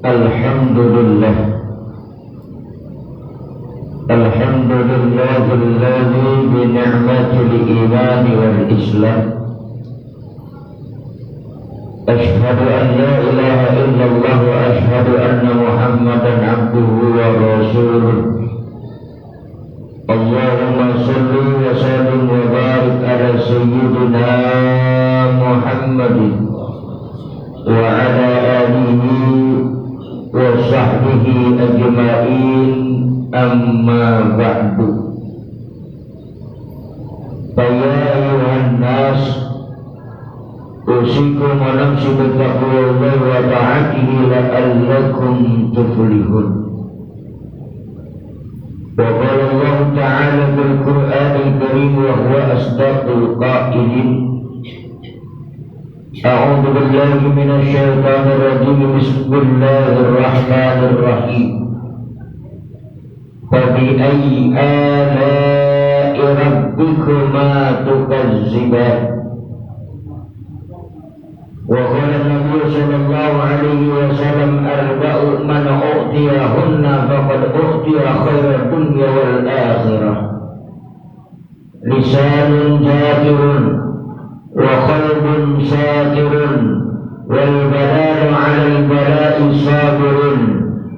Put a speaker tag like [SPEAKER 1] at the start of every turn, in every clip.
[SPEAKER 1] Alhamdulillah. Alhamdulillahilladzi bi ni'matil iman wal islam. Ashhadu an la ilaha illallah wa ashhadu anna Muhammadan abduhu wa rasuluh. Allahumma salli wa sallim wa barik ala sayyidina Muhammadin wa ala alihi wa sahbihi ajma'in, amma ba'du. Ya ayuhan nas, usikum wa nafsi bittaqwallahi wa ta'atihi la'allakum tuflihun. Wa qala Allah ta'ala fil Qur'anil Karim wa huwa asdaqul qa'ilin. A'udzu billahi minasy syaithanir rajim. Bismillahir rahmanir rahim. Fa bi ayyi ala'i rabbikuma tukazziban. Wa qala Nabi sallallahu alaihi wasallam arba'u man u'tiyahunna faqad u'tiya khairal dunya wal akhirah. Lisanun zakirun wa qalbun syakirun wal bala'u 'alal bala'i sabirun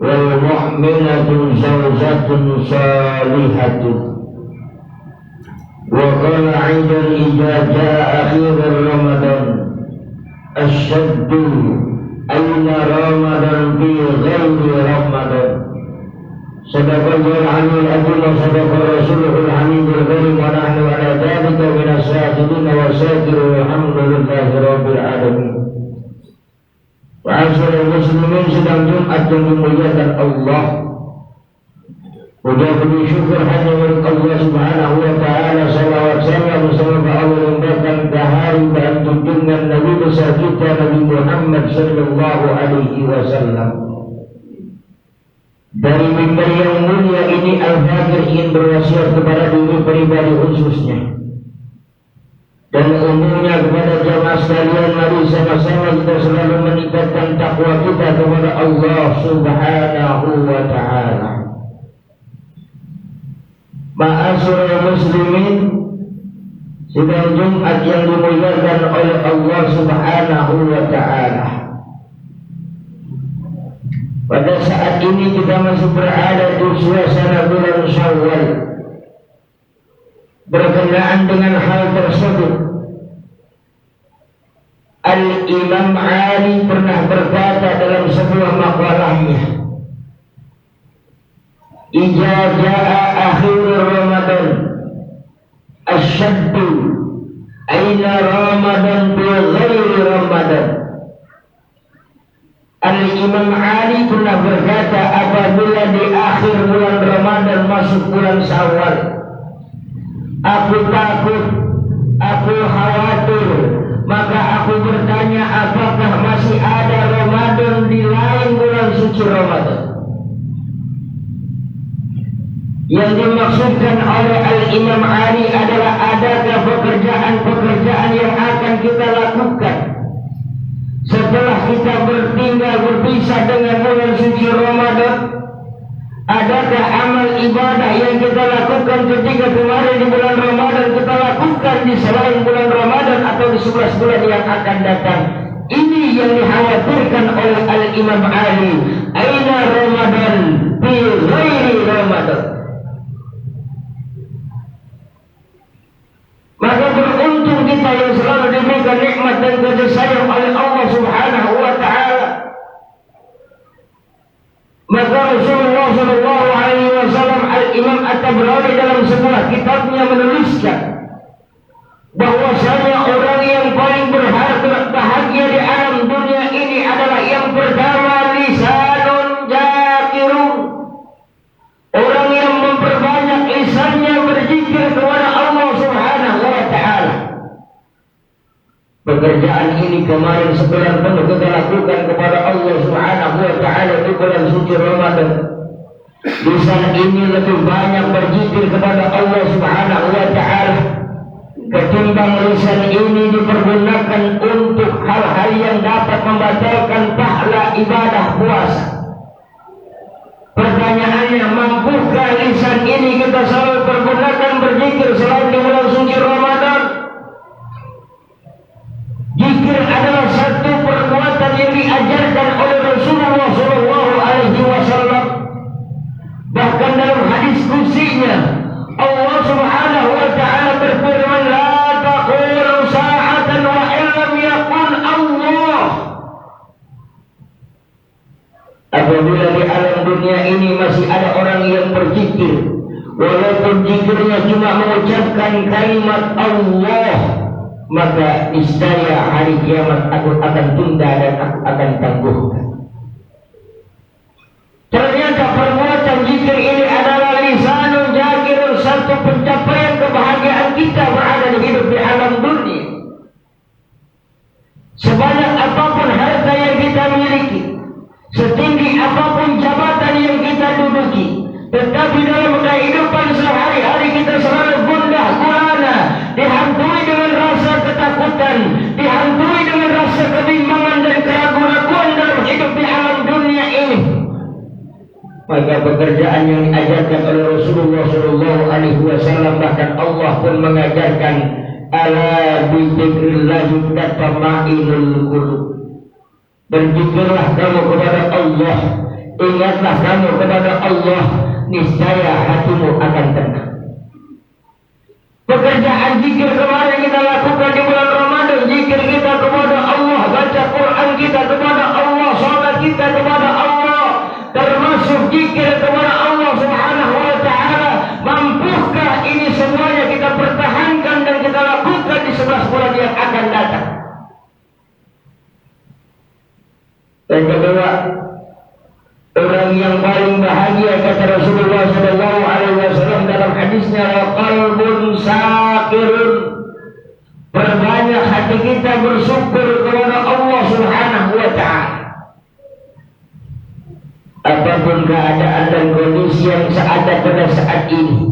[SPEAKER 1] wal mu'minatu zawjatun salihatun. Wa qala 'aidan idza jaa akhir Ramadan asyaddu ayna Ramadan fi ghairi Ramadan. Sadaqallahul aliyyul azim wa sadaqa rasulul hamidul karim wa nahnu ala dzalika minas syahidin wa syakirin walhamdulillahi rabbil alamin. Wa asyrul muslimin, sedang Jumat yang dimuliakan Allah. Puja puji syukur hanya milik Allah subhanahu wa ta'ala. Salawat salam semoga Allah limpahkan ke hari dan junjungan Nabi besar kita Nabi Muhammad sallallahu alaihi wasallam. Dari mimbar yang mulia ini Al-Fakir ingin berwasiat kepada diri pribadi khususnya dan umumnya kepada jamaah sekalian. Mari sama-sama kita selalu meningkatkan takwa kita kepada Allah subhanahu wa ta'ala. Ma'asyiral muslimin, sidang Jumat yang dimuliakan oleh Allah subhanahu wa ta'ala. Pada saat ini kita masih berada di suasana bulan Syawal. Berkenaan dengan hal tersebut, Al-Imam Ali pernah berkata dalam sebuah makalahnya, "Idza jaa akhir Ramadan asyaddu aina Ramadan bi ghairi Ramadan." Al-Imam Ali pernah berkata, apabila di akhir bulan Ramadan masuk bulan Syawal, aku takut, aku khawatir, maka aku bertanya apakah masih ada Ramadan di lain bulan suci Ramadan. Yang dimaksudkan oleh Al-Imam Ali adalah adakah pekerjaan-pekerjaan yang akan kita lakukan setelah kita berpisah dengan bulan suci Ramadan. Adakah amal ibadah yang kita lakukan ketika kemarin di bulan Ramadan kita lakukan di selain bulan Ramadan atau di 11 bulan yang akan datang? Ini yang dikhawatirkan oleh Al-Imam Ali. Aina Ramadan fi ghairi Ramadan. Maka beruntung kita yang selalu diberikan nikmat dan kasih sayang oleh Allah subhanahu wa ta'ala. Maka Rasulullah sallallahu alaihi wasallam, Al-Imam At-Tabrani dalam sebuah kitabnya menuliskan bahwasanya orang yang paling bahagia di alam dunia ini adalah yang pertama, lisanun zakirun, orang yang memperbanyak lisannya berzikir kepada Allah subhanahu wa ta'ala. Pekerjaan ini kemarin sebulan penuh kita lakukan kepada Allah subhanahu wa ta'ala di bulan suci Ramadan. Lisan ini lebih banyak berzikir kepada Allah subhanahu wa ta'ala ketimbang lisan ini dipergunakan untuk hal-hal yang dapat membatalkan pahala ibadah puasa. Pertanyaannya, mampukah lisan ini kita selalu pergunakan berzikir selain di bulan suci Ramadan? Zikir adalah satu perbuatan yang diajarkan oleh Rasulullah SAW. Bahkan dalam hadis qudsinya, Allah Subhanahu wa taala berfirman, "La taqulu sa'atan wa illam yakun Allah." Apabila di alam dunia ini masih ada orang yang berzikir, walaupun zikirnya cuma mengucapkan kalimat Allah, maka niscaya hari kiamat aku akan tunda dan aku akan tangguhkan. Ternyata perbuatan zikir ini adalah lisanun zakirun, satu pencapaian kebahagiaan kita berada di hidup di alam dunia. Sebanyak apapun harta yang kita miliki, setinggi apapun jabatan yang kita duduki, tetapi dalam kehidupan sehari-hari kita selalu gundah gulana, dihantui dengan rasa ketakutan, dihantui dengan rasa kebimbangan dan keraguan-raguan dalam hidup di alam dunia ini. Maka pekerjaan yang diajarkan oleh Rasulullah SAW, bahkan Allah pun mengajarkan, ala bi dzikrillah tatma'innul qulub. Berzikirlah kamu kepada Allah, ingatlah kamu kepada Allah, niscaya hatimu akan tenang. Pekerjaan zikir kemarin kita lakukan di bulan Ramadan, zikir kita kepada Allah, baca Quran kita kepada Allah, salat kita kepada Allah, termasuk zikir kepada Allah Subhanahu wa taala. Mampukah ini semuanya kita pertahankan dan kita lakukan di 11 bulan yang akan datang? Dan kedua, orang yang paling bahagia, kata Rasulullah SAW dalam hadisnya, wa qalbun syakirun, perbanyak hati kita bersyukur kepada Allah Subhanahu wa taala. Apapun keadaan dan kondisi yang ada pada saat ini,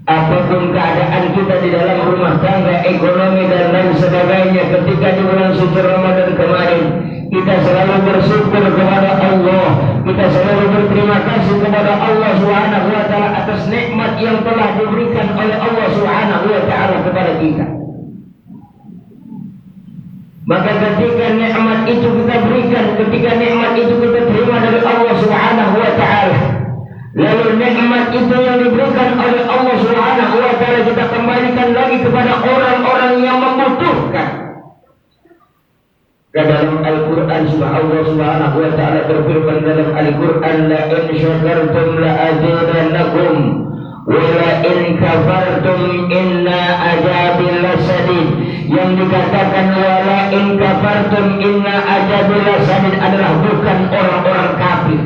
[SPEAKER 1] apapun keadaan kita di dalam rumah tangga, ekonomi dan lain sebagainya, ketika di bulan suci Ramadan kemarin, kita selalu bersyukur kepada Allah, kita selalu berterima kasih kepada Allah Subhanahu wa taala atas nikmat yang telah diberikan oleh Allah Subhanahu wa taala kepada kita. Maka ketika nikmat itu kita berikan, ketika nikmat itu kita terima dari Allah Subhanahu wa taala, lalu nikmat itu yang diberikan oleh Allah Subhanahu wa taala kita kembalikan lagi kepada orang-orang yang membutuhkan. Dalam Al-Quran, Allah Subhanahu wa ta'ala berfirman dalam Al-Quran, la in syakartum la azidannakum wa la in kafartum inna azabi lasadid. Yang dikatakan wa la in kafartum inna azabi lasadid adalah bukan orang-orang kafir,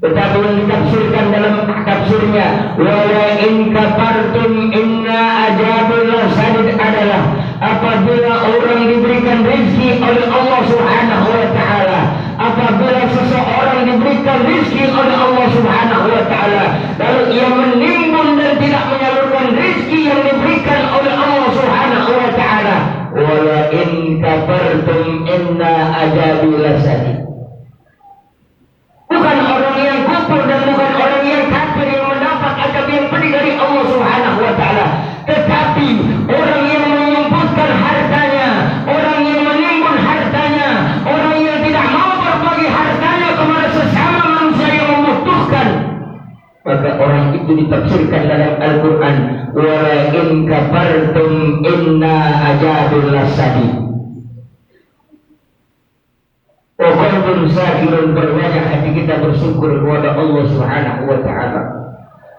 [SPEAKER 1] tetapi yang ditafsirkan dalam tafsirnya wa la in kafartum inna azabi lasadid adalah apabila orang diberikan rezeki oleh Allah Subhanahu wa taala, apabila seseorang diberikan rezeki oleh Allah Subhanahu wa taala, lalu ia menimbun dan tidak menyalurkan rezeki yang diberikan oleh Allah Subhanahu wa taala, wala in kafartum inna azabi lasadid. Bukan orang yang kufur dan bukan orang yang kafir yang mendapat azab yang pedih dari Allah Subhanahu wa taala, tetapi orang yang menyempurnakan hartanya, orang yang menimbun hartanya, orang yang tidak mau berbagi hartanya kepada sesama manusia yang membutuhkan. Maka orang itu ditafsirkan dalam Al-Quran, wala in kafartum inna azabil lasadid. Qalbun syakirun, berbanyak hati kita bersyukur kepada Allah Subhanahu wa taala.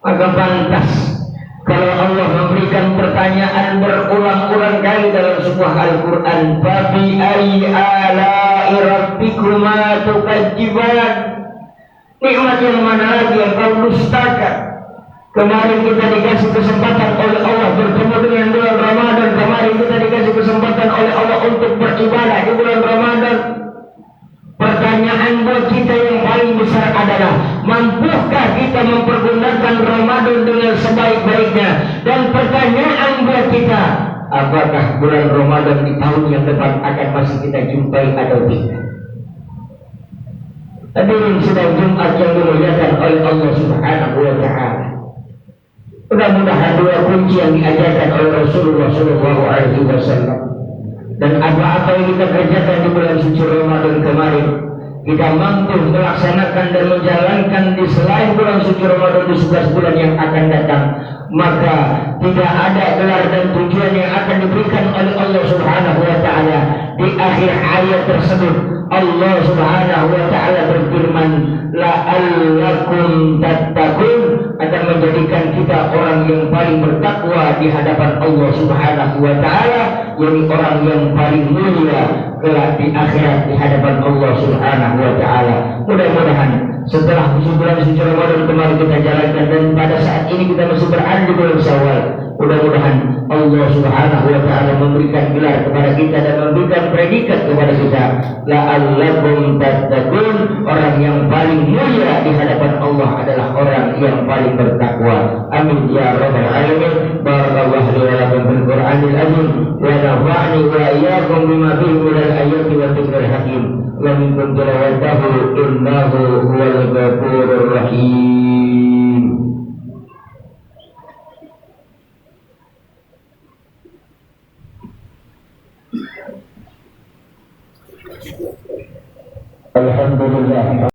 [SPEAKER 1] Maka pantas kalau Allah memberikan pertanyaan berulang-ulang kali dalam sebuah Al-Quran, fabi ayyi ala'i rabbikuma tukadziban, nikmat yang mana lagi yang kau dustakan? Kemarin kita dikasih kesempatan oleh Allah bertemu dengan bulan Ramadan, kemarin kita dikasih kesempatan oleh Allah untuk beribadah di bulan Ramadan. Pertanyaan buat kita yang paling besar adalah, mampukah kita mempergunakan Ramadan dengan sebaik-baiknya? Dan pertanyaan buat kita, apakah bulan Ramadan di tahun yang depan akan masih kita jumpai atau tidak? Hadirin sidang Jumat yang dimuliakan oleh Allah Subhanahu wa taala. Mudah-mudahan dua kunci yang diajarkan oleh Rasulullah sallallahu alaihi wasallam dan apa-apa yang kita kerjakan di bulan suci Ramadan kemarin, kita mampu melaksanakan dan menjalankan di selain bulan suci Ramadan di 11 bulan yang akan datang, maka tidak ada gelar dan tujuan yang akan diberikan oleh Allah Subhanahu wa taala. Di akhir ayat tersebut Allah Subhanahu wa taala berfirman, la'allakum tattaqun, akan menjadikan kita orang yang paling bertakwa di hadapan Allah Subhanahu wa taala, yakni orang yang paling mulia kelak di akhirat di hadapan Allah Subhanahu wa taala. Mudah-mudahan setelah bulan suci Ramadan kemarin kita jalankan dan pada saat ini kita masih berada di bulan Syawal, mudah-mudahan Allah Subhanahu wa taala memberikan gelar kepada kita dan memberikan predikat kepada kita, la'allakum tattaqun, orang yang paling mulia di hadapan Allah adalah orang yang paling bertakwa. Amin ya rabbal alamin. Barakallahu li wa lakum fil Qur'anil azim wa nafa'ani wa iyyakum bima fihi minal ayati wa dzikril hakim. Wa minkum tilawatahu innahu huwal ghafurur rahim. Alhamdulillah.